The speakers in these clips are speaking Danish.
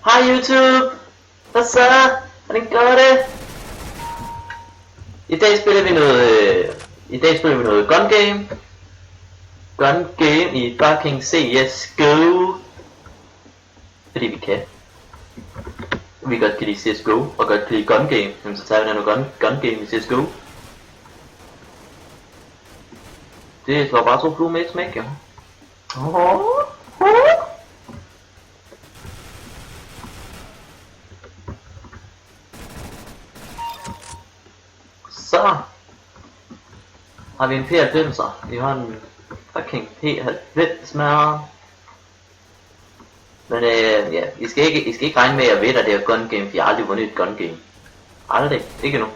Hej YouTube! Hvad så? Hvordan går det? I dag spiller vi noget gun game. Gun game i fucking CSGO. Fordi vi kan. Vi godt kan lide CSGO og godt kan lide gun game. Jamen så tager vi noget gun game i CSGO. Det slår bare to fluer med et smæk, jo. Så har vi en P90'er. Vi har en fucking P90 med. Men ja, I skal ikke regne med at vinde det her gun game, for jeg har aldrig vundet et gun game. Aldrig, ikke nu.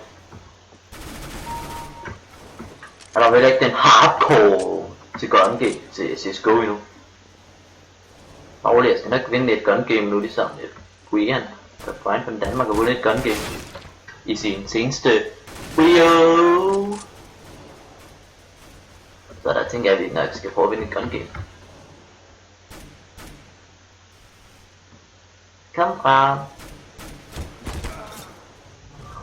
Og der er vel ikke den hardcore til gun game, til CSGO endnu. Jeg skal nok vinde et gun game nu, ligesom Brian, der Brian fra Danmark har vundet et gun game i sin seneste video. Så der tænker jeg, at vi nok skal prøve at vinde et gun game. Kom fra.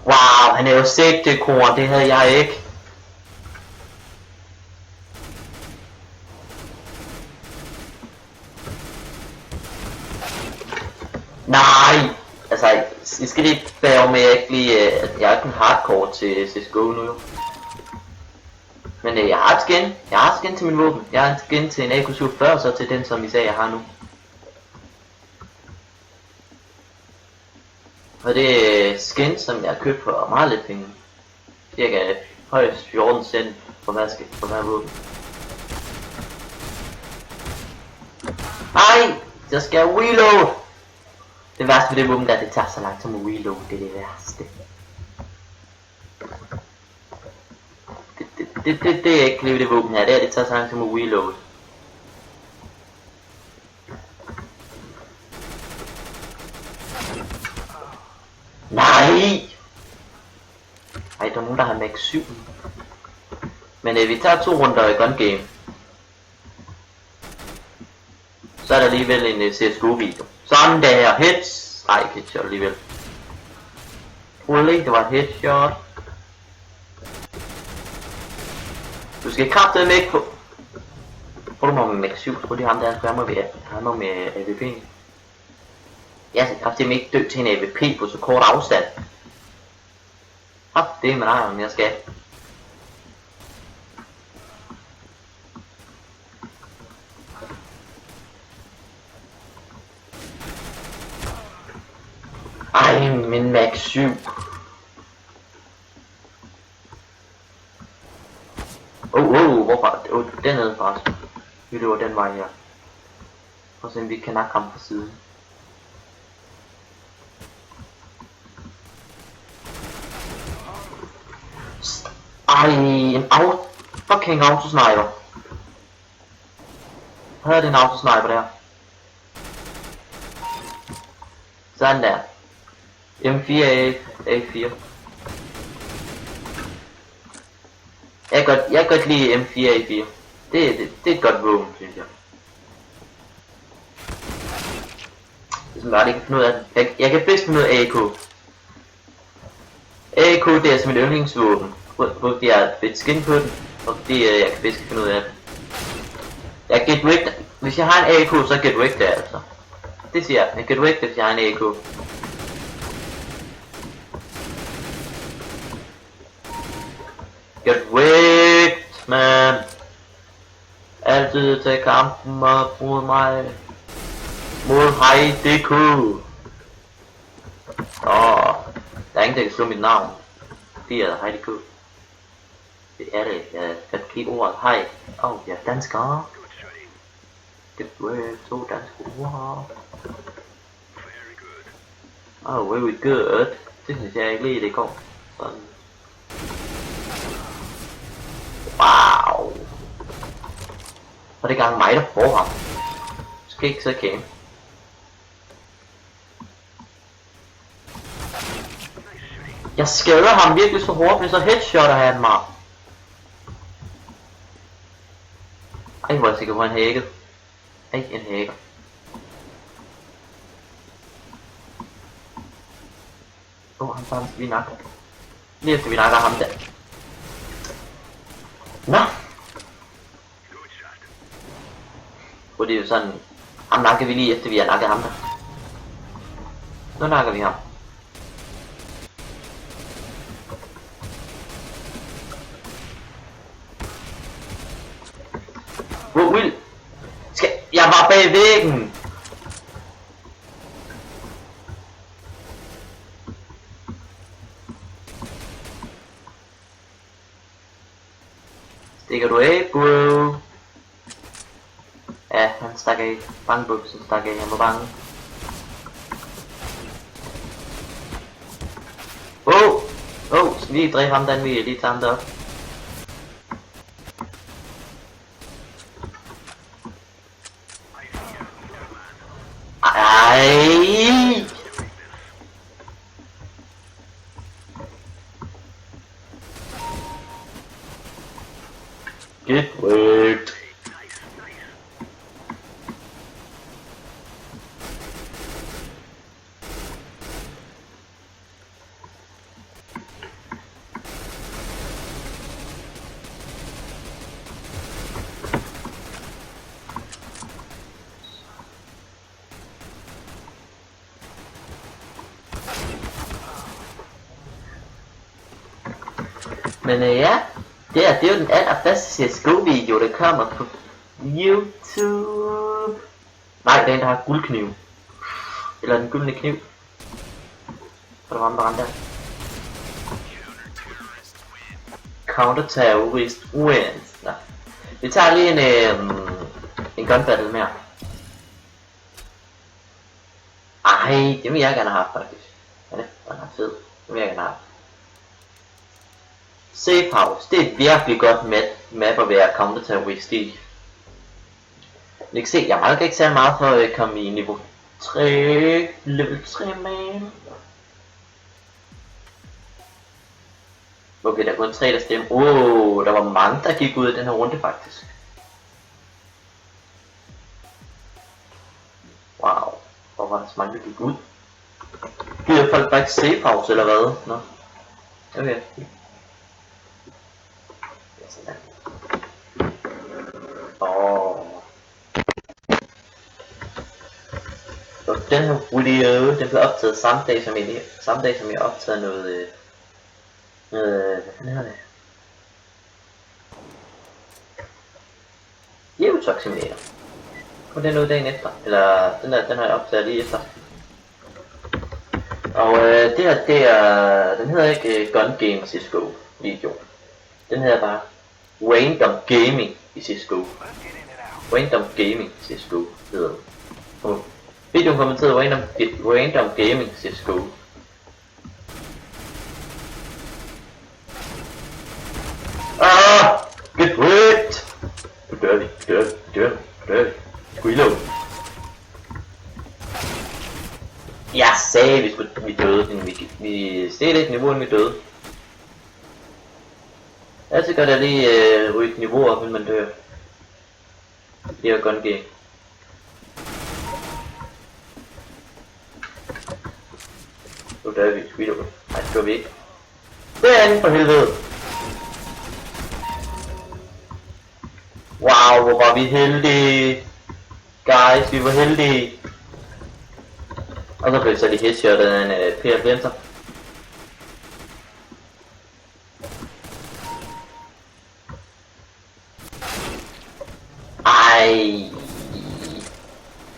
Wow, han er jo sigtekorn, det havde jeg ikke. Nej! Altså, I skal lige bære med, at jeg er ikke en hardcore til CSGO nu jo. Men jeg har et skin. Jeg har et skin til min våben. Jeg har et skin til en AK-47, og så til den, som I sagde, jeg har nu. Og det er skin, som jeg har købt for meget lidt penge. Cirka højst 14 cent for hver våben. Nej! Så skal jeg reload! Det værste ved det våben der, det tager så langt som at reload, det er det værste. Det er ikke lige det våben her, det tager så langt som at reload. Nej! Ej, der er nogen der har max 7. Men vi tager 2 runder i gun game. Så er der alligevel en CSGO video. Sådan der, hits! Nej, ikke headshot alligevel. Trolig, det var et headshot. Du skal kraftedeme ikke på. Tror du mig med max 7? Tror du ham der skærmer ved ham med AVP? Jeg skal kraftedeme ikke dø til en AVP på så kort afstand. Det er med dig, om jeg skal. Ej, min max 7. Hvorfor? Dernede faktisk. Vi løber den vej her. Og så vi kan nakke ham fra siden. Ej, en fucking autosniper. Havde det en autosniper der? Sådan der. M4 A4. Jeg kan godt lide M4 A4. Det er et godt våben, synes jeg. Hvis man bare ikke kan finde ud af det. Jeg kan bedst finde ud af AK. AK, det er som et yndlingsvåben. Fordi jeg har et fedt skin på den, og fordi jeg kan bedst finde ud af det. Jeg get wrecked. Hvis jeg har en AK, så get wrecked altså. Det siger jeg. Jeg get wrecked, hvis jeg har en AK. Get wrecked, man. Altid tage kampen mod mig. Mod HeiDK. Der er ingen, der kan slå mit navn. Det er HeiDK. Det er det. Jeg kan kigge ordet hej. Jeg er dansker. Get wrecked, så danske ord. Very good. Det synes jeg ikke lige, det kom. Sådan. Wow. Og det er gang mig, der får ham. Skal ikke så kæmpe. Jeg skader ham virkelig så hårdt, men så headshotter han mig. Ej, hvor er jeg sikker på, han hacket. Ej, en hacker. Han skal vi nakke. Lige efter vi nakker ham der. Nå! Og det er jo sådan, ham nakker vi lige efter vi har nakket ham der. Nu nakker vi ham. Will! Jeg var bag væggen! Stikker du af, bro? Ja, han stak af. Bangbuksen stak af, han var bange. Skal vi dræbe ham, den vi lige tager ham derop? Ej! Get worked. Men ja, det er jo den allerførste CSGO-video, der kommer på YouTube. Nej, det er en, der har guldkniv. Eller den gyldne kniv. For der var andre der. Counter-terrorist wins. Nå. Vi tager lige en gun battle mere. Ej, det vil jeg gerne have faktisk. Ja, det er fed. Det vil jeg gerne have. Safe House, det er et virkelig godt map at være counter-terrorist i. I kan se, jeg mangler ikke særlig meget for at komme i niveau 3, level 3 man. Okay, der er kun 3 der stemmer. Der var mange der gik ud i den her runde faktisk. Wow, hvor var der så mange der gik ud? Gider folk bare ikke Safe House eller hvad? Nå. Okay. Så den her video, den blev optaget samme dag som jeg optaget noget, hvad fanden hedder det? Eurotalk Simulator. Og den er dagen efter, eller den har jeg optaget lige efter. Og den hedder ikke Gun Game CSGO video. Den hedder bare Random Gaming i CSGO. Random Gaming CSGO hedder den. Og videoen kommer til Random Gaming CSGO. Get wrecked! Nu dør vi. Reload. Jeg sagde vi døde, men vi steg lidt niveau, inden vi døde. Altid gør det lige ryge niveau op, inden man dør. Det er gun game. Nu dør vi, reload. Nej, det gør vi ikke. Derinde for helvede! Wow, hvor var vi heldige! Guys, vi var heldige! Og så blev så lige headshotet af en PR-blinter. Ej.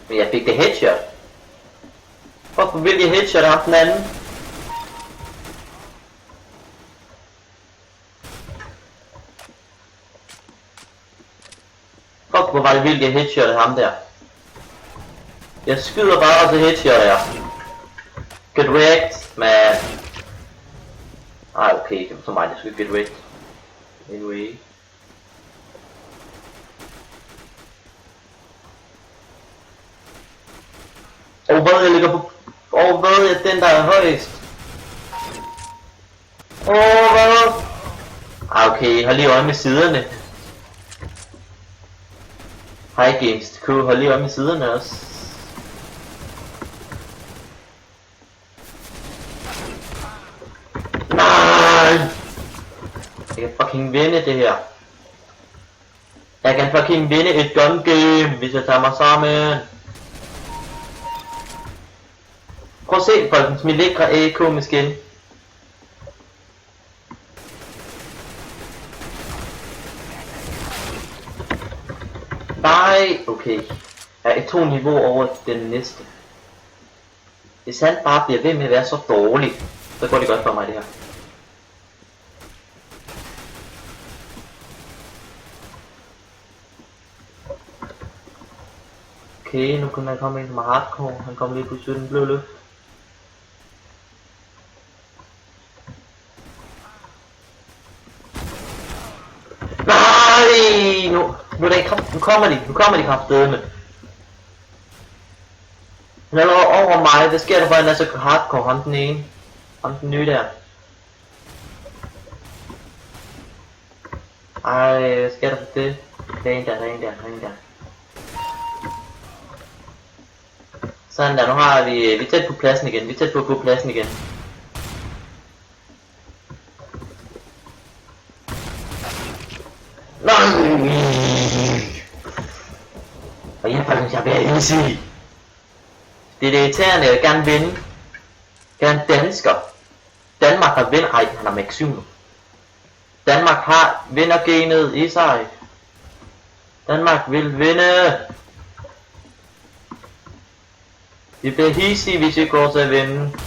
Men jeg fik det headshot. Hvorfor vil jeg headshot af den anden? Fuck, hvor var det vildt, jeg headshotede ham der. Jeg skyder bare, og så headshotter jeg. Get wrecked, man. Ej, okay, det var så mig, der skulle get wrecked. Anyway. Og hvad jeg ligger på... Og hvad er den, der er højst? Hvad? Okay, hold lige øje med siderne. Hej Games.dk, hold lige øje med siderne også. vinde det her. Jeg kan fucking vinde et gun game, hvis jeg tager mig sammen. Prøv at se, folkens, min lækre AK-maskine. Nej, okay. Jeg er 2 niveauer over den næste. Hvis han bare bliver ved med at være så dårlig, så går det godt for mig det her. Okay, nu kan man komme ind med hardcore. Han kommer lige på 17 blå luft. Nej, nu kommer de kraftedeme. Han er over mig. Hvad sker der for, at han er så hardcore? Ham den ene. Ham den nye der. Ej, hvad sker der for det? Der er en der. Sådan der, nu har vi er tæt på pladsen igen. Vi er tæt på pladsen igen. Nej! Og jeg bliver easy. Det er irriterende, jeg vil gerne vinde. Jeg er en dansker. Danmark har vind. Ej, han har max 7 nu. Danmark har vindergenet i sig. Danmark vil vinde. Vi bliver hissige, hvis vi går til at vinde.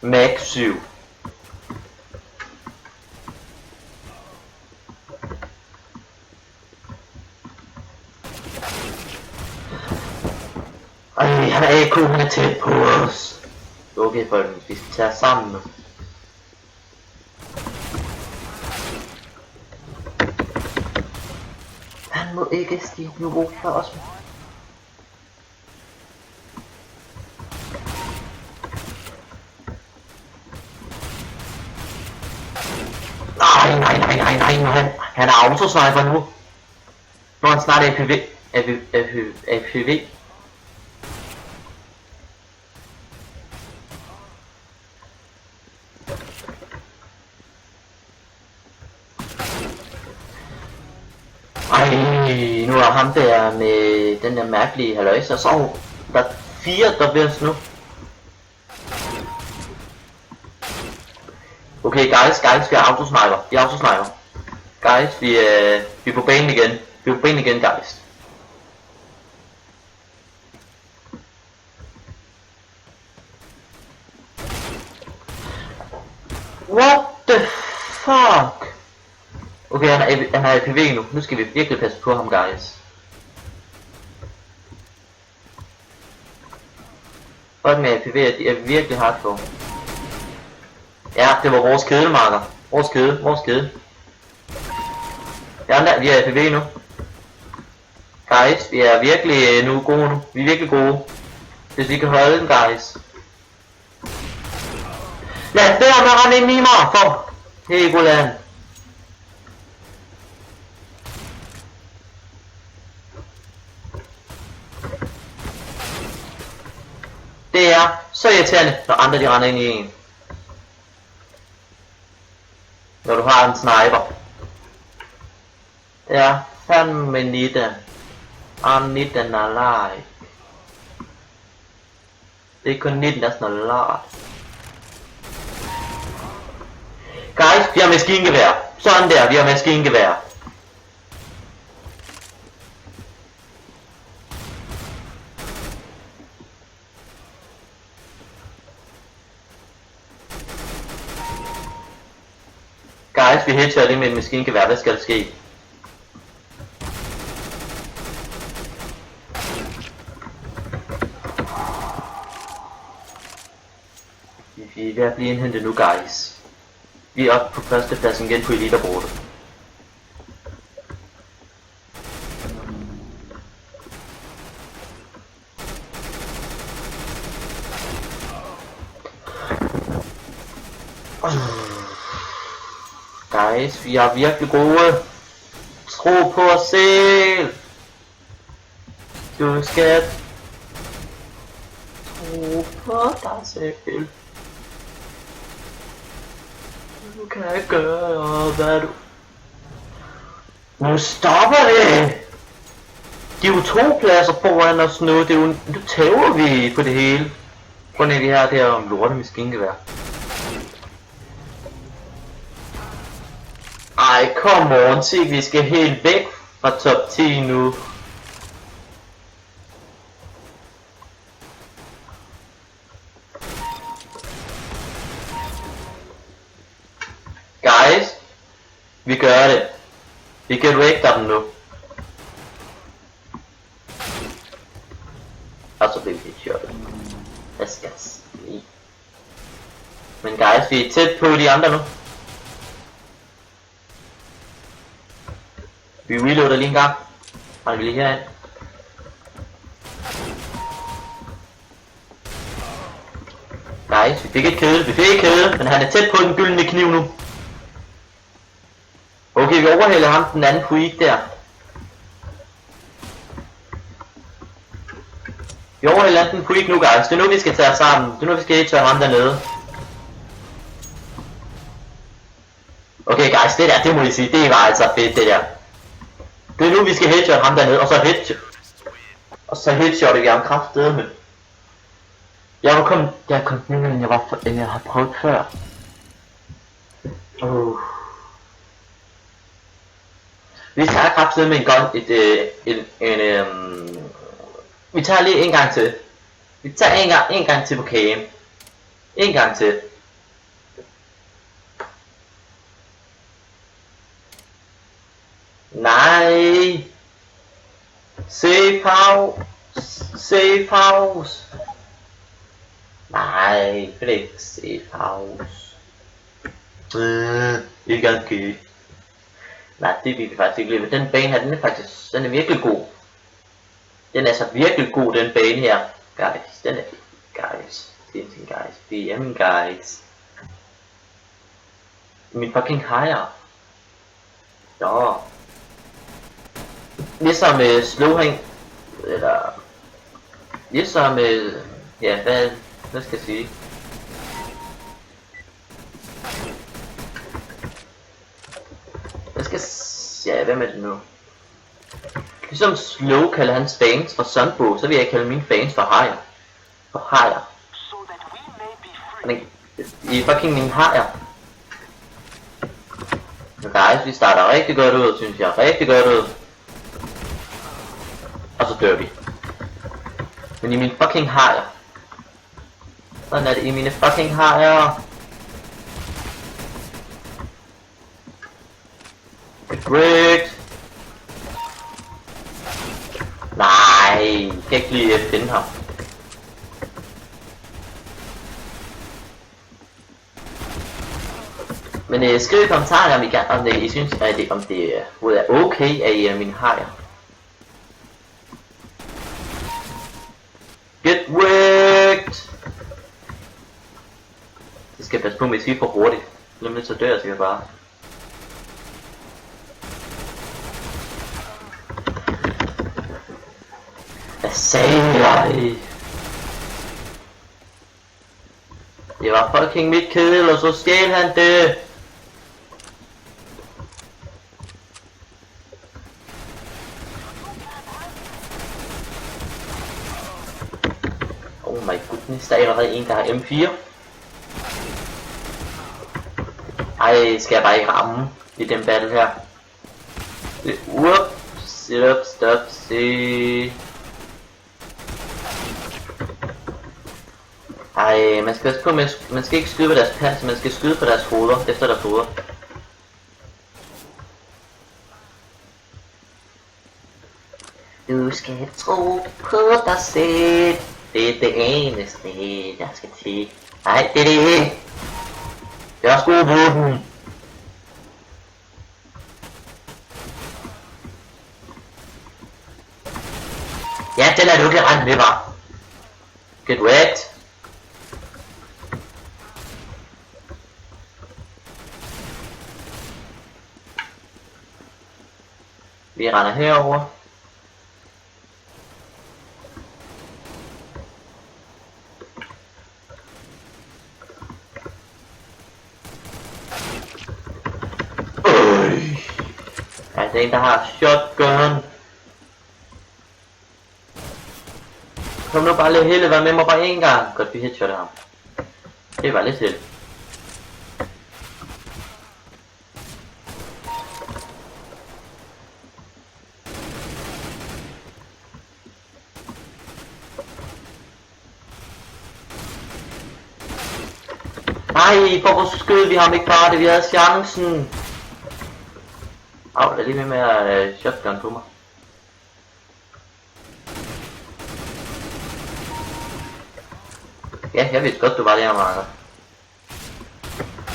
Max 7. Ej, han er AK, han er tæt på os. Okay, folkens, vi skal tage os sammen nu. Han må ikke stige niveau for os. Nej, han er autosniper nu. Nu er han snart APV. Ej, nu er ham der med den der mærkelige halløjse, og så der er 4 der bliver nu. Okay guys, vi er autosniper. Guys, vi er på banen igen. Guys. What the fuck? Okay, han er APV nu. Nu skal vi virkelig passe på ham, guys. Folk med APV, de er virkelig hardcore. Ja, det var vores kedelmarker. Vores kede. Ja, vi er APV nu. Guys, vi er virkelig gode nu. Vi er virkelig gode. Hvis vi kan holde den, guys. Lad være med at rende ind i mig, for Hegoland. Det er så irriterende, når andre de render ind i en. Når du har en sniper. Det er fandme nitten. I'm nitten alive. Det er kun 19, der er sådan noget lort. Guys, vi har maskingevær. Sådan der, vi har maskingevær. Guys, vi headshot ind med en maskingevær. Hvad skal der ske? Vi er ved at blive indhentet nu, guys. Vi er oppe på førstepladsen igen på elitebordet. Guys, vi er virkelig gode. Tro på os selv. Du skal tro på dig selv. Du kan gøre hvad du... Nu stopper det! De er jo 2 pladser foran os nu, det er jo... Nu tæver vi på det hele. Prøv at vi har det her lorte maskingevær. Ej, come on, se, vi skal helt væk fra top 10 nu. Guys, vi gør det. Vi kan wreck dem nu. Og så bliver vi shottet. Jeg skal sige. Men guys, vi er tæt på de andre nu. Vi reloader lige en gang. Og vi lige herind. Guys, vi fik et kill, men han er tæt på den gyldne kniv nu. Okay, vi overhælder ham, den anden freak der. Vi overhælder den freak nu, guys. Det er nu, vi skal tage os sammen. Det er nu, vi skal tørre ham dernede. Okay, guys, det der, det må I sige, det var altså fedt, det der. Det er nu, vi skal headshot ham dernede, og så headshotter vi ham kraftedeme. Jeg kom ned, end jeg har prøvet før. Vi tager kraftedeme med en gun, vi tager lige en gang til. Vi tager en gang til på kagen. En gang til. Nej. Safe house. Safe house. Nej, det er ikke safe house. Ikke okay. Nej, det vil vi faktisk ikke lide. Den bane her, den er virkelig god. Den er så virkelig god, den bane her. Guys, den er guys. Team guys. BM guys. Min fucking higher. Ja. Ligesom med slowhang. Eller... Ligesom med... Ja, hvad skal jeg sige? Ja, hvem er det nu? Ligesom Slow kalder hans fans for Sunbow, så vil jeg kalde mine fans for Hajer. For Hajer. Men I er fucking mine Hajer. Men guys, vi starter rigtig godt ud, synes jeg. Rigtig godt ud. Og så dør vi. Men I er mine fucking Hajer. Sådan er det, I er mine fucking Hajer. Great. Nej, jeg kan ikke lige finde ham. Men skriv i kommentarerne, om I synes, at det er okay, at I er mine hajer. Get wrecked! Det skal passe på med at sige for hurtigt. Nemlig så dør jeg sikkert bare. Hvad sagde jeg? Det var fucking mit kill, og så stjal han det. Oh my goodness, der er allerede en, der har M4. Ej, skal jeg bare ikke ramme i den battle her. Stop, se. Ej, man skal også på, man skal ikke skyde på deres pants, man skal skyde på deres hoveder, efter deres hoveder. Du skal tro på dig selv. Det er det eneste, jeg skal sige. Nej, det er det ikke. Det er også gode våben. Ja, den er du ikke rent med, var. Get wet. Vi render herover. der er en, der har shotgun. Kom nu bare lidt helle, vær med mig bare en gang. Godt, vi headshotter ham. Det var lidt held. Nej, hvorfor skød vi ham ikke bare det? Vi havde chancen. Au, der er lige med at shotgun på mig. Ja, jeg vidste godt, du var der, Marker.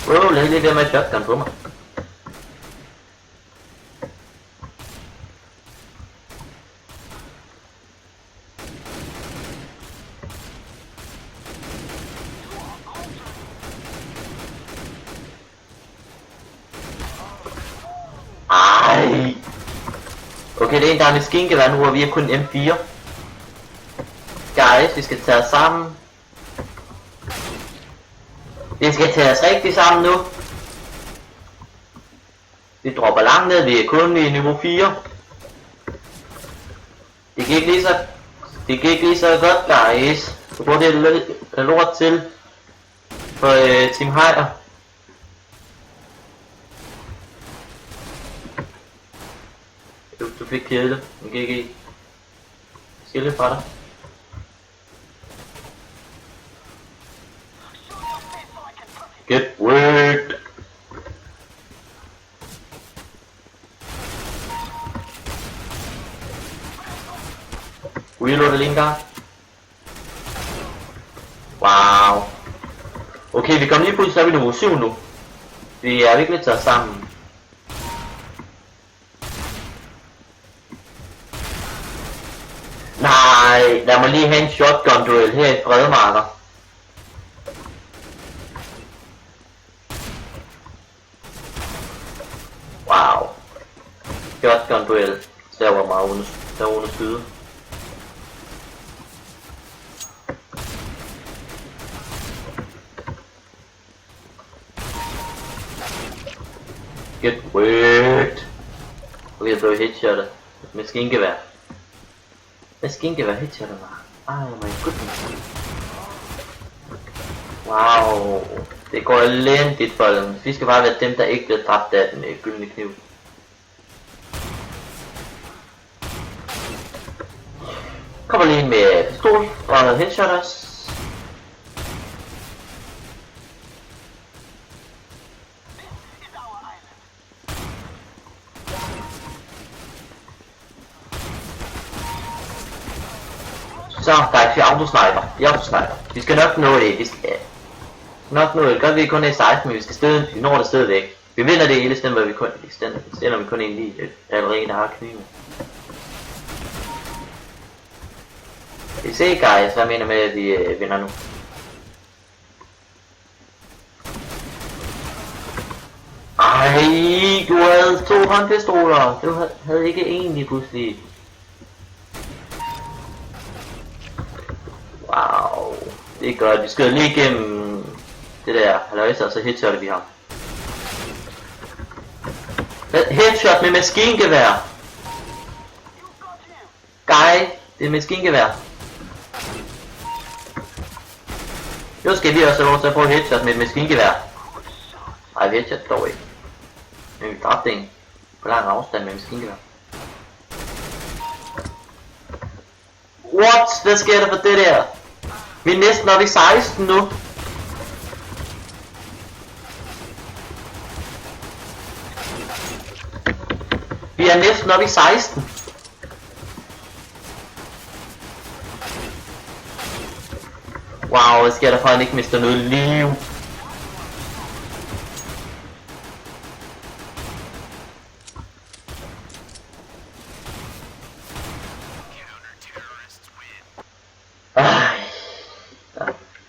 Wow, lad lige der med shotgun på mig. Ej. Okay, det er en, der er med skinkevær nu, og vi er kun M4. Guys, vi skal tage os sammen. Vi skal tage os rigtig sammen nu. Vi dropper langt ned, vi er kun i niveau 4. Det gik ikke lige så godt, guys. Du bruger det lort til for Team Heier. Du fik kædet en GG. Skille fra dig. Get worked. Reload lige en gang. Wow. Okay, vi kom lige pludselig op i niveau 7 nu. Vi er virkelig taget sammen. Nej, lad mig lige have en shotgun duel her i Fredemarker. Wow. Shotgun duel. Der var meget under skyde. Get worked. Okay, jeg blev headshottet med skinkevær. Maskingevær headshottet mig. Ej, my goodness. Wow. Det går elendigt for dem. Vi skal bare være dem, der ikke bliver dræbt af den gyldne kniv. Kommer lige med pistol og headshotters. Så, der er 4 autosniper. Vi skal nok nå det. Vi skal nok nå det. Godt vi kun er 16, men vi når det stadigvæk. Vi vinder det hele stedet, hvor vi kun stiller vi kun en lige allerede, der har kniven. Vi ser guys, hvad jeg mener med, at vi vinder nu. Ej, du havde 2 håndpistoler. Du havde ikke en lige pludselig. Wow, det er godt. Vi skal lige igennem det der halløjse, og så headshotter vi ham. Headshot med maskingevær. Guy, det er maskingevær. Nu skal vi også have lov til at få et headshot med et maskingevær. Ej, headshot dog ikke. Men vi dræbte en på lang afstand med maskingevær. What? Hvad sker der for det der? Vi er næsten oppe i 16 nu. Vi er næsten oppe i 16. Wow, hvad sker der for, at han ikke mister noget liv?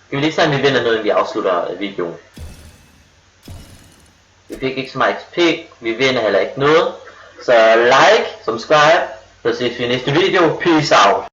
Skal vi lige se, om vi vinder noget, inden vi afslutter videoen. Vi fik ikke så meget XP, vi vinder heller ikke noget. Så like, subscribe, så ses vi i næste video. Peace out.